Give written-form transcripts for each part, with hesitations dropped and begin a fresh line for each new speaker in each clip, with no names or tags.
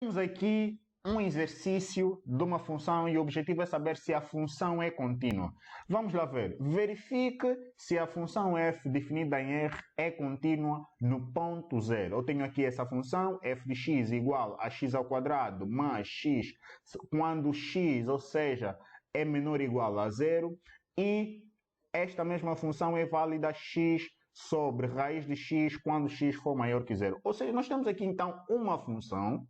Temos aqui um exercício de uma função e o objetivo é saber se a função é contínua. Vamos lá ver. Verifique se a função f definida em R é contínua no ponto zero. Eu tenho aqui essa função f de x igual a x ao quadrado mais x quando x, ou seja, é menor ou igual a zero, e esta mesma função é válida x sobre raiz de x quando x for maior que zero. Ou seja, nós temos aqui então uma função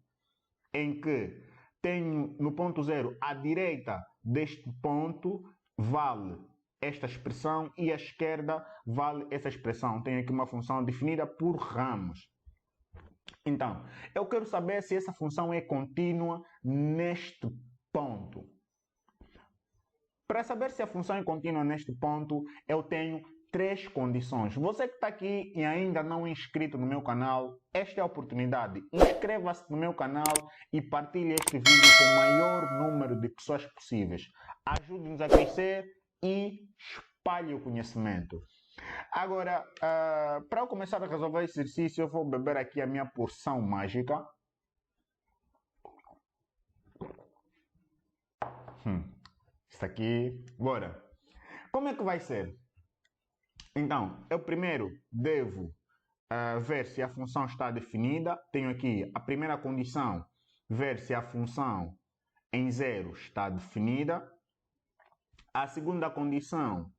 em que tenho no ponto zero à direita deste ponto vale esta expressão e à esquerda vale essa expressão. Tenho aqui uma função definida por ramos. Então, eu quero saber se essa função é contínua neste ponto. Para saber se a função é contínua neste ponto, eu tenho três condições. Você que está aqui e ainda não é inscrito no meu canal, esta é a oportunidade. Inscreva-se no meu canal e partilhe este vídeo com o maior número de pessoas possíveis. Ajude-nos a crescer e espalhe o conhecimento. Agora, para eu começar a resolver esse exercício, eu vou beber aqui a minha porção mágica. Isso aqui, bora. Como é que vai ser? Então, eu primeiro devo ver se a função está definida. Tenho aqui a primeira condição, ver se a função em zero está definida. A segunda condição,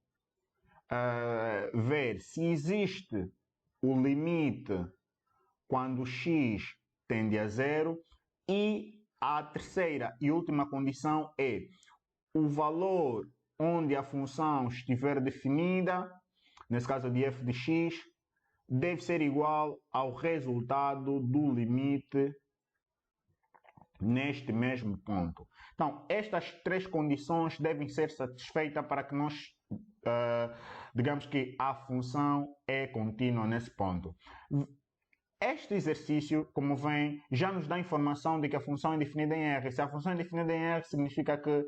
ver se existe o limite quando x tende a zero. E a terceira e última condição é o valor onde a função estiver definida, nesse caso de f de x, deve ser igual ao resultado do limite neste mesmo ponto. Então, estas três condições devem ser satisfeitas para que nós digamos que a função é contínua nesse ponto. Este exercício, como vem, já nos dá informação de que a função é definida em R. Se a função é definida em R, significa que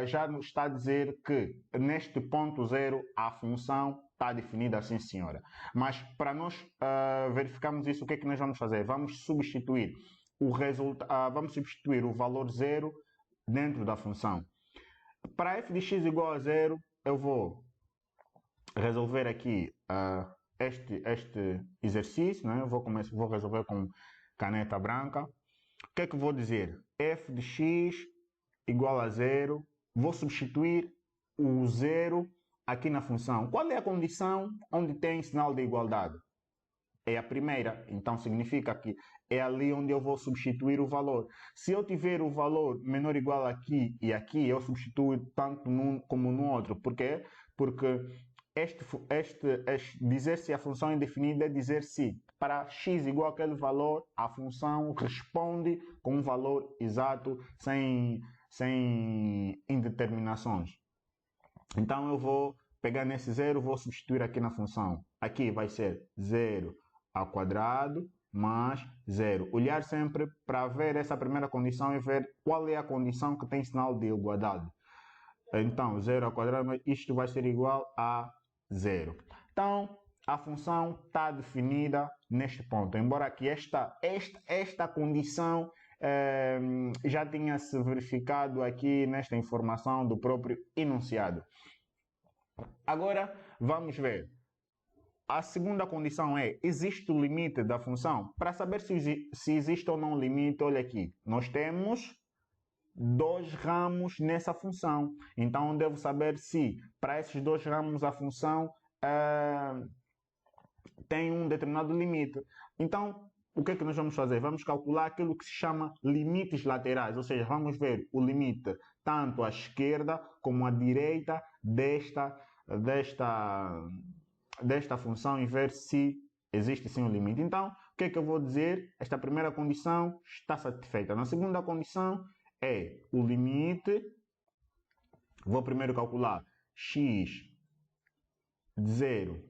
já nos está a dizer que neste ponto zero a função está definida, sim senhora. Mas para nós verificarmos isso, o que é que nós vamos fazer? Vamos substituir o valor zero dentro da função. Para f de x igual a zero, eu vou resolver aqui este exercício, né? Vou resolver com caneta branca. O que é que vou dizer? F de x igual a zero. Vou substituir o zero aqui na função. Qual é a condição onde tem sinal de igualdade? É a primeira. Então significa que é ali onde eu vou substituir o valor. Se eu tiver o valor menor ou igual aqui e aqui, eu substituo tanto num como no outro. Por quê? Porque dizer se a função é indefinida é dizer se para x igual àquele valor, a função responde com um valor exato, sem indeterminações. Então eu vou pegar nesse zero, vou substituir aqui na função. Aqui vai ser 0 ao quadrado mais 0. Olhar sempre para ver essa primeira condição e ver qual é a condição que tem sinal de igualdade. Então, 0 ao quadrado, isto vai ser igual a 0. Então, a função está definida neste ponto. Embora aqui esta condição já tenha se verificado aqui nesta informação do próprio enunciado. Agora, vamos ver. A segunda condição é, existe o limite da função? Para saber se existe ou não limite, olha aqui. Nós temos dois ramos nessa função. Então, eu devo saber se para esses dois ramos a função tem um determinado limite. Então, o que é que nós vamos fazer? Vamos calcular aquilo que se chama limites laterais, ou seja, vamos ver o limite tanto à esquerda como à direita desta função e ver se existe sim um limite. Então, o que é que eu vou dizer? Esta primeira condição está satisfeita. Na segunda condição é o limite. Vou primeiro calcular x de 0,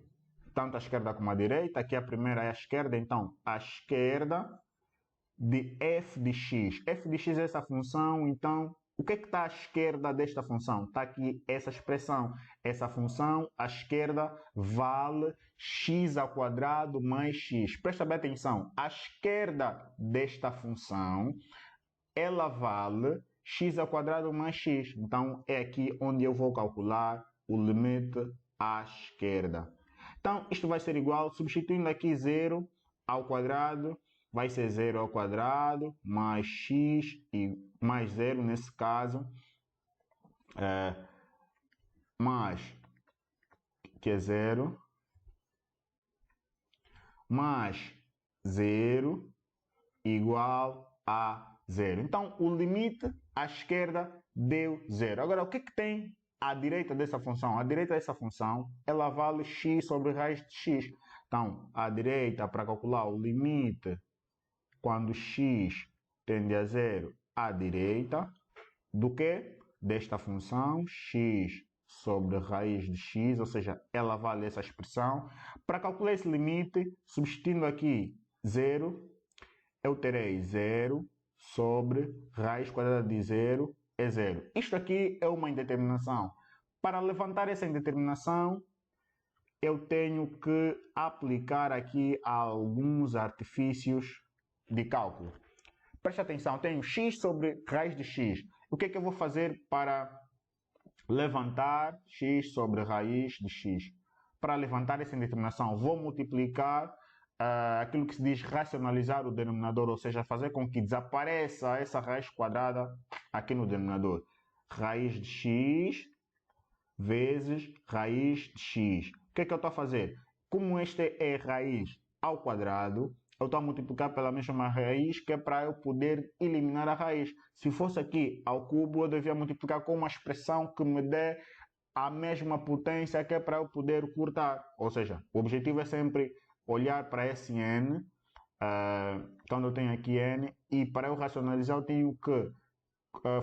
tanto à esquerda como à direita. Aqui a primeira é a esquerda, então a esquerda de f de x. F de x é essa função, então O que está à esquerda desta função? Está aqui essa expressão. Essa função à esquerda vale x ao quadrado mais x. Presta bem atenção. À esquerda desta função, ela vale x ao quadrado mais x. Então, é aqui onde eu vou calcular o limite à esquerda. Então, isto vai ser igual, substituindo aqui 0 ao quadrado, vai ser 0 ao quadrado mais x e mais 0 nesse caso, mais que é 0, mais 0 igual a 0. Então, o limite à esquerda deu 0. Agora, o que tem à direita dessa função? À direita dessa função, ela vale x sobre raiz de x. Então, à direita, para calcular o limite quando x tende a 0 à direita, do que? Desta função, x sobre raiz de x, ou seja, ela vale essa expressão. Para calcular esse limite, substituindo aqui 0, eu terei 0 sobre raiz quadrada de 0 é 0. Isto aqui é uma indeterminação. Para levantar essa indeterminação, eu tenho que aplicar aqui alguns artifícios de cálculo. Preste atenção, eu tenho x sobre raiz de x. O que é que eu vou fazer para levantar x sobre raiz de x? Para levantar essa indeterminação, vou multiplicar aquilo que se diz racionalizar o denominador, ou seja, fazer com que desapareça essa raiz quadrada aqui no denominador. Raiz de x vezes raiz de x. O que é que eu estou a fazer? Como este é raiz ao quadrado, eu estou a multiplicar pela mesma raiz, que é para eu poder eliminar a raiz. Se fosse aqui ao cubo, eu devia multiplicar com uma expressão que me dê a mesma potência, que é para eu poder cortar. Ou seja, o objetivo é sempre olhar para esse n, quando eu tenho aqui n, e para eu racionalizar eu tenho que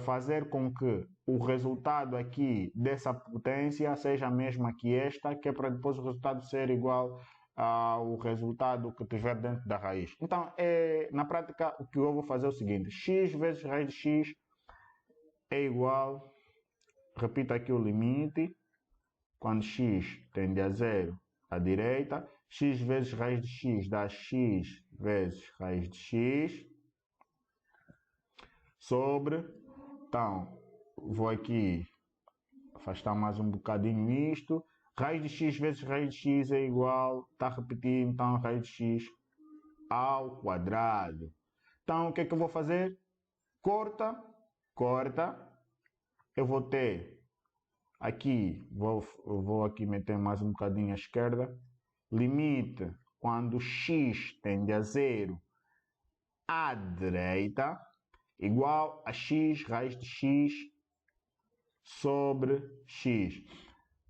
fazer com que o resultado aqui dessa potência seja a mesma que esta, que é para depois o resultado ser igual ao resultado que tiver dentro da raiz. Então, na prática, o que eu vou fazer é o seguinte: x vezes raiz de x é igual, repito aqui o limite, quando x tende a 0 à direita, x vezes raiz de x dá x vezes raiz de x, sobre, então, vou aqui afastar mais um bocadinho isto, raiz de x vezes raiz de x é igual, está a repetir, então, raiz de x ao quadrado. Então, o que é que eu vou fazer? Corta, eu vou ter aqui, vou aqui meter mais um bocadinho à esquerda, limite quando x tende a 0 à direita, igual a x raiz de x sobre x.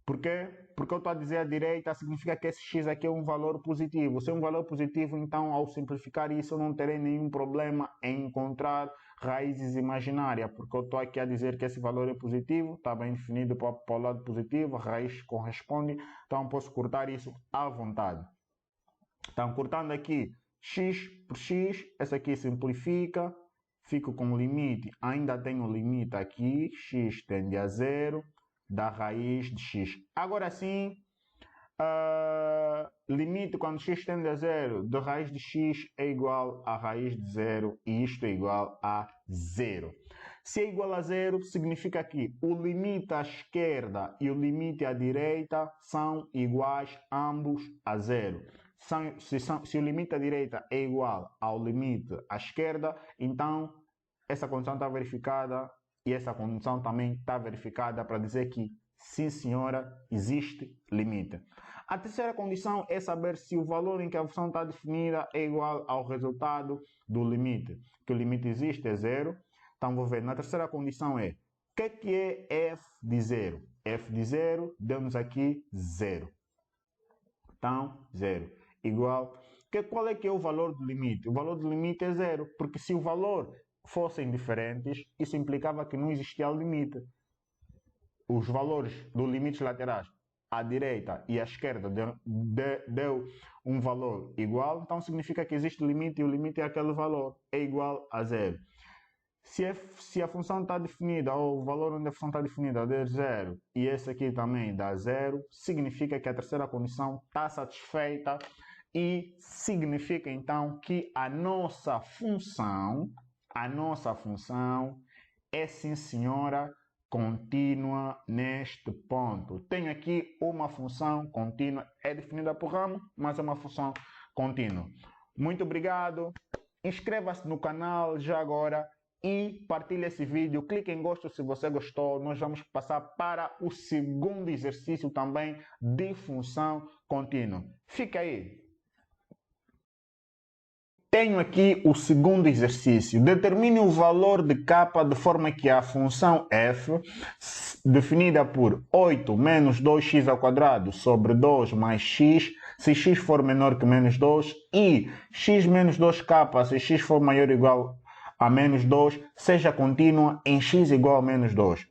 Por quê? Porque eu estou a dizer à direita, significa que esse x aqui é um valor positivo. Se é um valor positivo, então, ao simplificar isso, eu não terei nenhum problema em encontrar raízes imaginárias, porque eu estou aqui a dizer que esse valor é positivo, está bem definido para o lado positivo, a raiz corresponde, então posso cortar isso à vontade. Então, cortando aqui x por x, essa aqui simplifica, fico com o limite, ainda tenho o limite aqui, x tende a 0, da raiz de x. Agora sim, limite quando x tende a 0 da raiz de x é igual a raiz de 0 e isto é igual a 0. Se é igual a 0, significa que o limite à esquerda e o limite à direita são iguais ambos a 0. Se o limite à direita é igual ao limite à esquerda, então essa condição está verificada e essa condição também está verificada para dizer que, sim senhora, existe limite. A terceira condição é saber se o valor em que a função está definida é igual ao resultado do limite. Que o limite existe, é 0. Então, vou ver. Na terceira condição é, o que é f de 0? F de 0 deu-nos aqui 0. Então, 0. Igual. Qual é que é o valor do limite? O valor do limite é 0, porque se o valor fossem diferentes, isso implicava que não existia limite. Os valores dos limites laterais à direita e à esquerda deu um valor igual, então significa que existe limite e o limite é aquele valor, é igual a 0. Se a função está definida, ou o valor onde a função está definida der 0 e esse aqui também dá 0, significa que a terceira condição está satisfeita e significa então que a nossa função é sim senhora contínua neste ponto. Tenho aqui uma função contínua, é definida por ramo, mas é uma função contínua. Muito obrigado, inscreva-se no canal já agora e partilhe esse vídeo, clique em gosto se você gostou. Nós vamos passar para o segundo exercício também de função contínua. Fica aí. Tenho aqui o segundo exercício. Determine o valor de k de forma que a função f, definida por 8 menos 2x² sobre 2 mais x, se x for menor que menos 2, e x menos 2k, se x for maior ou igual a menos 2, seja contínua em x igual a menos 2.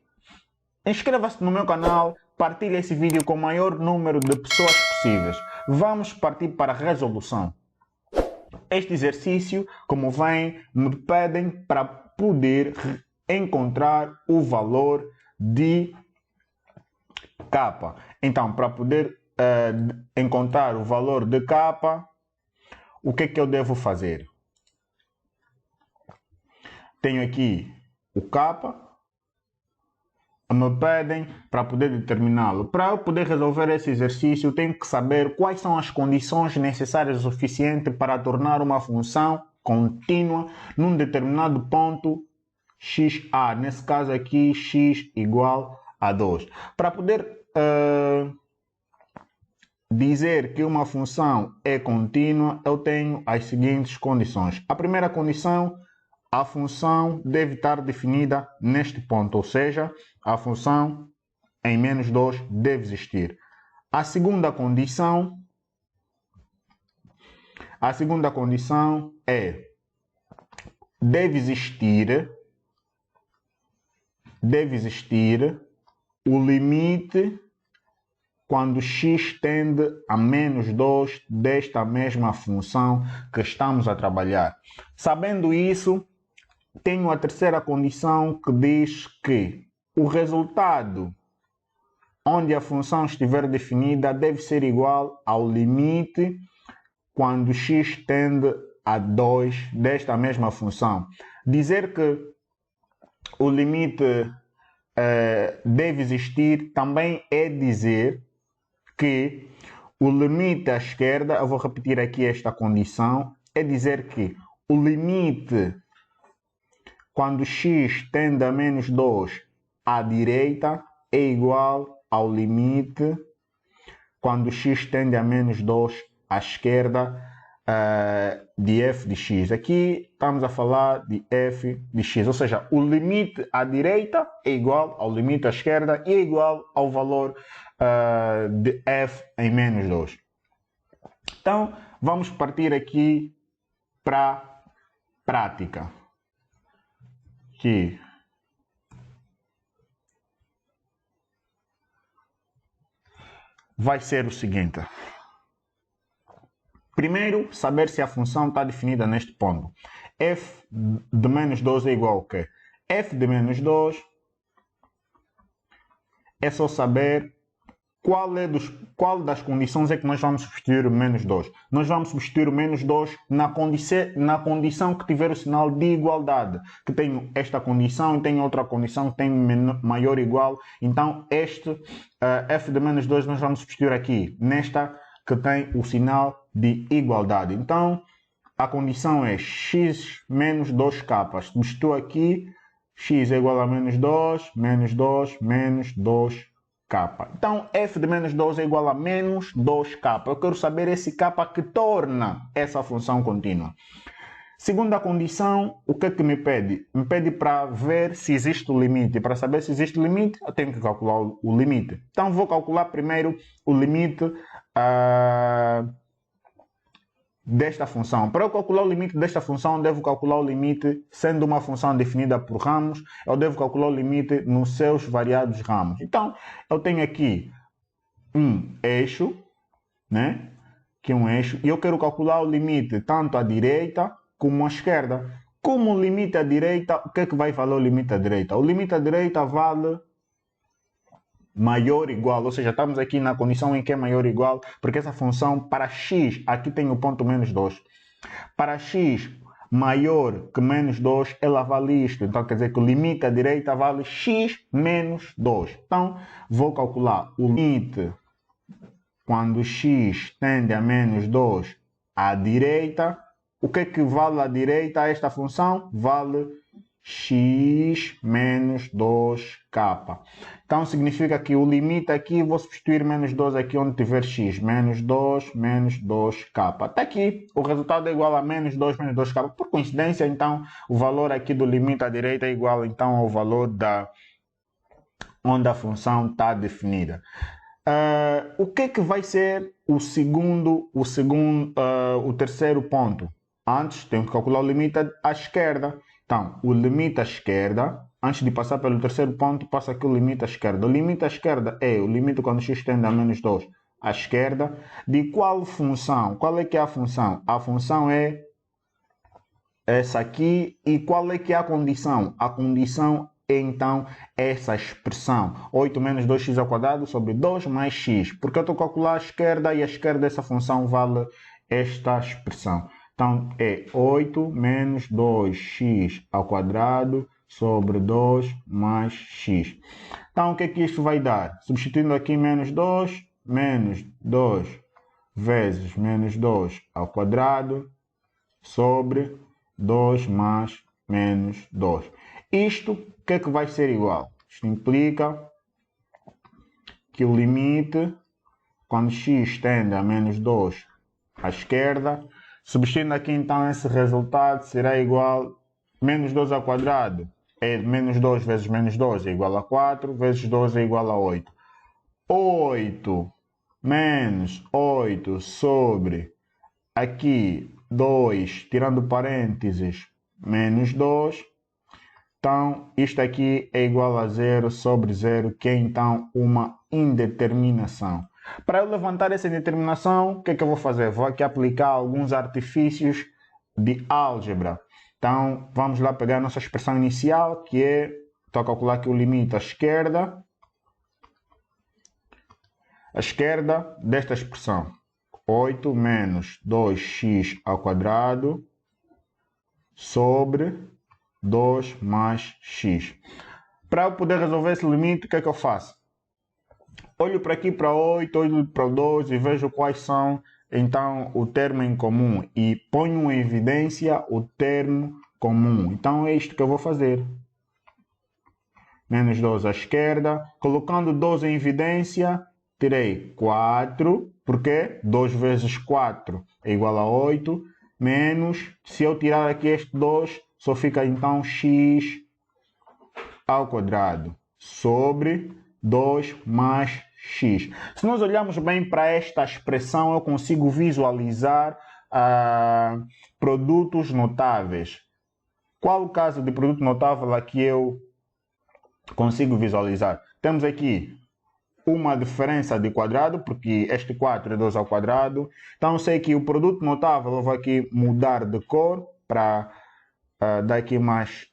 Inscreva-se no meu canal, partilhe esse vídeo com o maior número de pessoas possíveis. Vamos partir para a resolução. Este exercício, como vem, me pedem para poder encontrar o valor de k. Então, para poder encontrar o valor de k, o que é que eu devo fazer? Tenho aqui o k, me pedem para poder determiná-lo. Para eu poder resolver esse exercício, tenho que saber quais são as condições necessárias o suficiente para tornar uma função contínua num determinado ponto xa, nesse caso aqui x igual a 2. Para poder dizer que uma função é contínua, eu tenho as seguintes condições. A primeira condição, a função deve estar definida neste ponto, ou seja, a função em menos 2 deve existir. A segunda condição é deve existir o limite quando x tende a menos 2 desta mesma função que estamos a trabalhar. Sabendo isso, tenho a terceira condição que diz que o resultado onde a função estiver definida deve ser igual ao limite quando x tende a 2 desta mesma função. Dizer que o limite deve existir também é dizer que o limite à esquerda, eu vou repetir aqui esta condição, é dizer que o limite quando x tende a menos 2 à direita é igual ao limite quando x tende a menos 2 à esquerda de f de x. Aqui estamos a falar de f de x, ou seja, o limite à direita é igual ao limite à esquerda e é igual ao valor de f em menos 2. Então, vamos partir aqui para a prática. Que vai ser o seguinte. Primeiro, saber se a função está definida neste ponto. F de menos 2 é igual a quê? F de menos 2 é só saber qual das condições é que nós vamos substituir o menos 2. Nós vamos substituir o menos 2 na condição que tiver o sinal de igualdade. Que tem esta condição e tem outra condição que tem maior ou igual. Então, este f de menos 2 nós vamos substituir aqui, nesta que tem o sinal de igualdade. Então, a condição é x menos 2k. Substituo aqui, x é igual a menos 2, menos 2, menos 2k. Então, f de menos 2 é igual a menos 2k. Eu quero saber esse k que torna essa função contínua. Segunda condição, o que é que me pede? Me pede para ver se existe o limite. Para saber se existe o limite, eu tenho que calcular o limite. Então, vou calcular primeiro o limite desta função. Para eu calcular o limite desta função, eu devo calcular o limite, sendo uma função definida por ramos, eu devo calcular o limite nos seus variados ramos. Então, eu tenho aqui um eixo, né? Que é um eixo, e eu quero calcular o limite tanto à direita como à esquerda. Como o limite à direita, o que é que vai valer o limite à direita? O limite à direita vale maior ou igual, ou seja, estamos aqui na condição em que é maior ou igual, porque essa função para x, aqui tem o ponto menos 2. Para x maior que menos 2, ela vale isto. Então, quer dizer que o limite à direita vale x menos 2. Então, vou calcular o limite quando x tende a menos 2 à direita. O que é que vale à direita a esta função? Vale x menos 2k. Então, significa que o limite aqui, vou substituir menos 2 aqui onde tiver x. Menos 2k. Até aqui, o resultado é igual a menos 2k. Por coincidência, então, o valor aqui do limite à direita é igual, então, ao valor onde a função está definida. O que é que vai ser o terceiro ponto? Antes, tenho que calcular o limite à esquerda. Então, o limite à esquerda, antes de passar pelo terceiro ponto, passa aqui o limite à esquerda. O limite à esquerda é o limite quando x tende a menos 2 à esquerda. De qual função? Qual é que é a função? A função é essa aqui. E qual é que é a condição? A condição é, então, essa expressão. 8 menos 2x ao quadrado sobre 2 mais x. Porque eu estou a calcular a esquerda e a esquerda dessa função vale esta expressão. Então, é 8 menos 2x ao quadrado sobre 2 mais x. Então, o que é que isto vai dar? Substituindo aqui menos 2 vezes menos 2 ao quadrado sobre 2 mais menos 2. Isto, o que é que vai ser igual? Isto implica que o limite, quando x tende a menos 2 à esquerda, substituindo aqui então esse resultado, será igual a menos 2 ao quadrado. É menos 2 vezes menos 2 é igual a 4, vezes 2 é igual a 8. 8 menos 8 sobre aqui 2, tirando parênteses, menos 2. Então, isto aqui é igual a 0 sobre 0, que é então uma indeterminação. Para eu levantar essa indeterminação, o que é que eu vou fazer? Vou aqui aplicar alguns artifícios de álgebra. Então, vamos lá pegar a nossa expressão inicial, que é, estou a calcular aqui o limite à esquerda desta expressão. 8 menos 2x ao quadrado sobre 2 mais x. Para eu poder resolver esse limite, o que é que eu faço? Olho para aqui para 8, olho para o 2 e vejo quais são, então, o termo em comum. E ponho em evidência o termo comum. Então, é isto que eu vou fazer. Menos 2 à esquerda. Colocando 2 em evidência, tirei 4. Porque 2 vezes 4 é igual a 8. Menos, se eu tirar aqui este 2, só fica então x ao quadrado sobre 2 mais x. Se nós olharmos bem para esta expressão, eu consigo visualizar produtos notáveis. Qual o caso de produto notável aqui eu consigo visualizar? Temos aqui uma diferença de quadrado, porque este 4 é 2 ao quadrado. Então, eu sei que o produto notável, eu vou aqui mudar de cor para dar aqui mais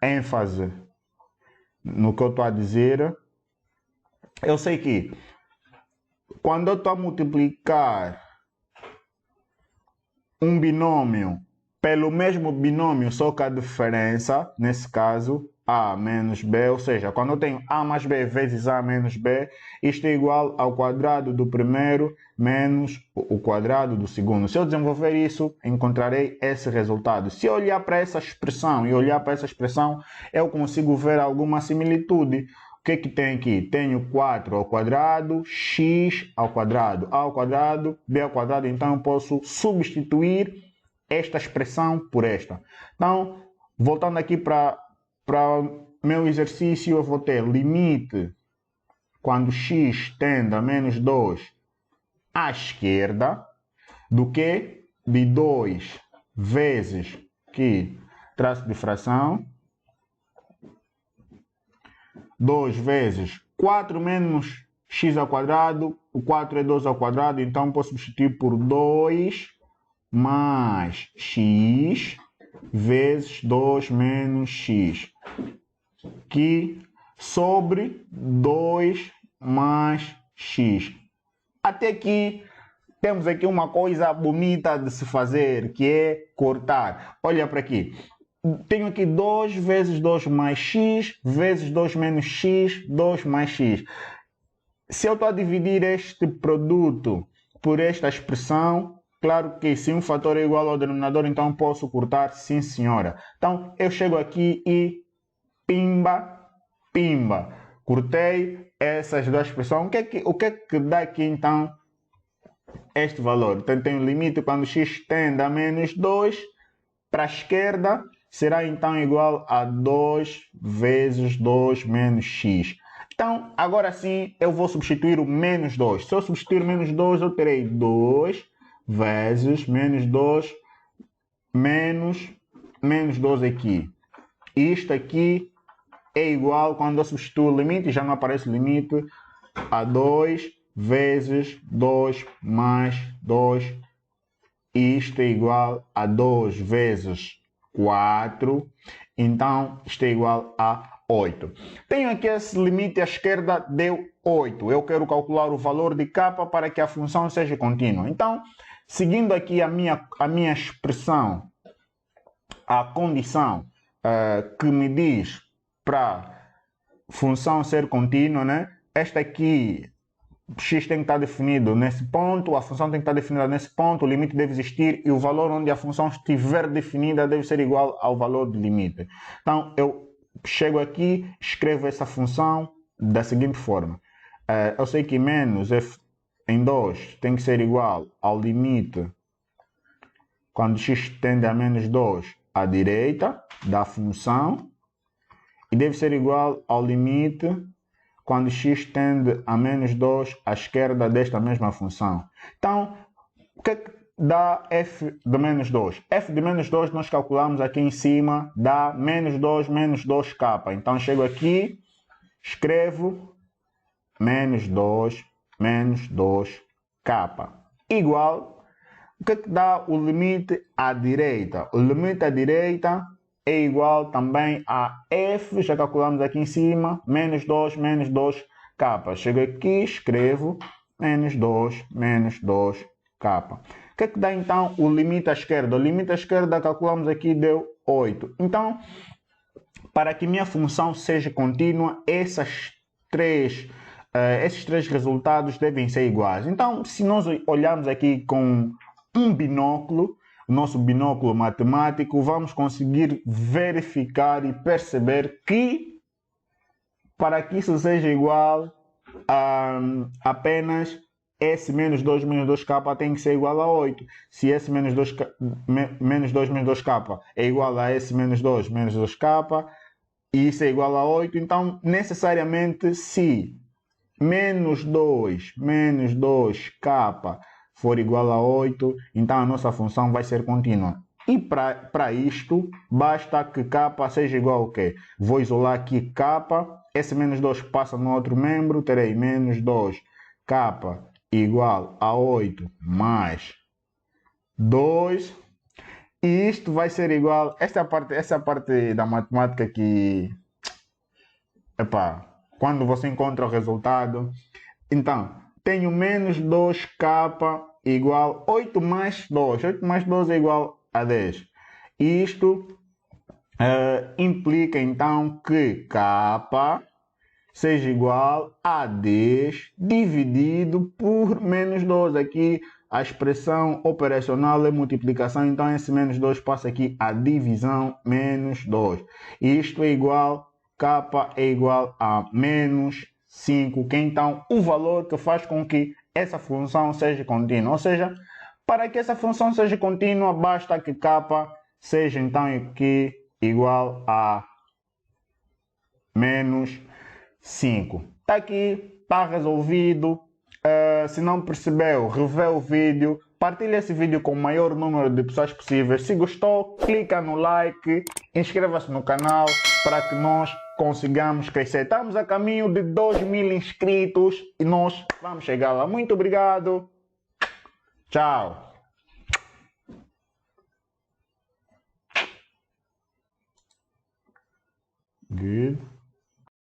ênfase no que eu estou a dizer. Eu sei que quando eu estou a multiplicar um binômio pelo mesmo binômio, só que a diferença, nesse caso, a menos b, ou seja, quando eu tenho a mais b vezes a menos b, isto é igual ao quadrado do primeiro menos o quadrado do segundo. Se eu desenvolver isso, encontrarei esse resultado. Se eu olhar para essa expressão eu consigo ver alguma similitude. O que é que tem aqui? Tenho 4 ao quadrado, x ao quadrado, a ao quadrado, b ao quadrado. Então, eu posso substituir esta expressão por esta. Então, voltando aqui para meu exercício, eu vou ter limite quando x tende a menos 2 à esquerda, do que de 2 vezes que traço de fração, 2 vezes 4 menos x ao quadrado, o 4 é 2 ao quadrado, então posso substituir por 2 mais x vezes 2 menos x, que sobre 2 mais x. Até aqui temos aqui uma coisa bonita de se fazer, que é cortar. Olha para aqui. Tenho aqui 2 vezes 2 mais x, vezes 2 menos x, 2 mais x. Se eu estou a dividir este produto por esta expressão, claro que se um fator é igual ao denominador, então posso cortar, sim senhora. Então eu chego aqui e pimba, pimba. Cortei essas duas expressões. O que é que dá aqui então este valor? Então tem o limite quando x tende a menos 2 para a esquerda, será então igual a 2 vezes 2 menos x. Então, agora sim, eu vou substituir o menos 2. Se eu substituir menos 2, eu terei 2 vezes menos 2 menos 2 aqui. Isto aqui é igual, quando eu substituo o limite, já não aparece o limite, a 2 vezes 2 mais 2. Isto é igual a 2 vezes 4. Então, isto é igual a 8. Tenho aqui esse limite à esquerda, deu 8. Eu quero calcular o valor de k para que a função seja contínua. Então, seguindo aqui a minha expressão, a condição que me diz para função ser contínua, né? Esta aqui, x tem que estar definido nesse ponto, a função tem que estar definida nesse ponto, o limite deve existir e o valor onde a função estiver definida deve ser igual ao valor do limite. Então, eu chego aqui, escrevo essa função da seguinte forma. Eu sei que menos f em 2 tem que ser igual ao limite quando x tende a menos 2 à direita da função e deve ser igual ao limite quando x tende a menos 2 à esquerda desta mesma função. Então, o que é que dá f de menos 2? F de menos 2 nós calculamos aqui em cima, dá menos 2k. Então, chego aqui, escrevo menos 2k igual. O que é que dá o limite à direita? O limite à direita é igual também a f, já calculamos aqui em cima, menos 2k. Chego aqui, escrevo menos 2k. O que é que dá então o limite à esquerda? O limite à esquerda calculamos aqui, deu 8. Então, para que minha função seja contínua, esses três resultados devem ser iguais. Então, se nós olharmos aqui com um binóculo, o nosso binóculo matemático, vamos conseguir verificar e perceber que para que isso seja igual a apenas S menos 2 menos 2k tem que ser igual a 8. Se S menos 2 menos 2k é igual a S menos 2 menos 2k e isso é igual a 8, então necessariamente se menos 2 menos 2k for igual a 8, então a nossa função vai ser contínua. E para isto, basta que k seja igual ao quê? Vou isolar aqui k, esse menos 2 passa no outro membro, terei menos 2k igual a 8 mais 2. E isto vai ser igual, essa parte da matemática que, quando você encontra o resultado, então, tenho menos 2k igual 8 mais 2. 8 mais 2 é igual a 10. Isto implica então que k seja igual a 10 dividido por menos 2. Aqui a expressão operacional é multiplicação, então esse menos 2 passa aqui a divisão menos 2. Isto é igual, k é igual a menos 5, que é então o valor que faz com que essa função seja contínua. Ou seja, para que essa função seja contínua, basta que k seja então aqui igual a menos 5. Está aqui, está resolvido. Se não percebeu, revê o vídeo. Partilhe esse vídeo com o maior número de pessoas possível. Se gostou, clica no like, inscreva-se no canal para que nós consigamos crescer. Estamos a caminho de 2.000 inscritos e nós vamos chegar lá. Muito obrigado. Tchau. Good.